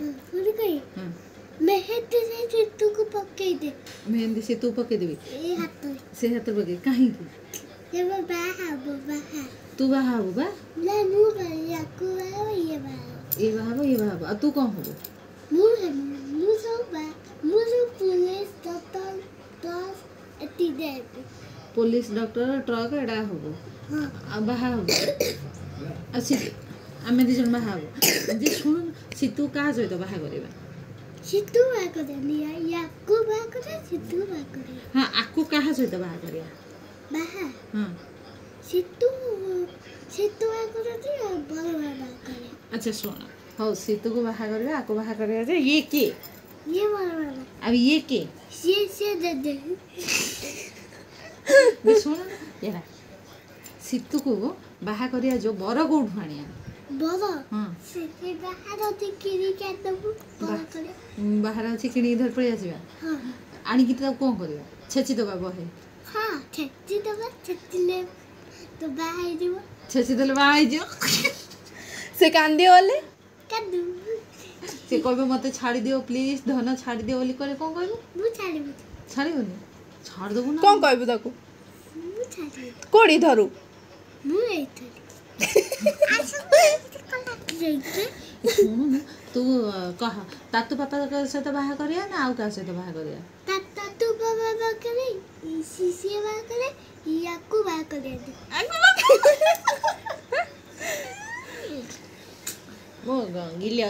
मुझे कही मेहंदी से चित्तू को पके दे मेहंदी से तू पके देबी ये हाथ से हाथ पके काहे की ये बाहा तू बाहा बा ना मु या को ये बाहा ये बाहा आ तू कौन हो मु सब पुलिस डॉक्टर क्लास एती दे पुलिस डॉक्टर ट्रक एडा हो हां आ बाहा हो अच्छी आमे दी जन बाहा हो जे सुन सितू का सहित बाहा करबा सितू बाहा करे या को बाहा करे सितू बाहा करे हां आकु काहा सहित बाहा करिया बाहा हां सितू बाहा करे बड़ बाहा करे अच्छा सुन हो सितू को बाहा करबा आकु बाहा करबा जे ये के ये बड़ अब ये के से दे बे सुन यारा सितू को बाहा करिया जो बर कोठु आनिया बड़ हां से बाहर होती किरी के दबु बड़ करे बाहर अछि किनी धर पड़ी आसीबा हां आनी की तब कोन करबा छेची दबा बहे हां छेची दबा छेचले तो बाहर जीव छेची दले बाहा जो से कांदी वाले कदू से कहबे मते छाड़ी दियो प्लीज धन छाड़ी दियो बोली करे कोन कहबे मु छाड़ी छाड़ीबनी छाड़ दबो ना कौन कहबू ताको मु छाड़ी कोड़ी धरू मु एथि सुनु ना तू कह तातु पापा के साथ बाहा करिया ना आउ का साथ बाहा करिया ताता तू बाबा बा करे सीसी बा करे याकू बा करे मो गंगिल्या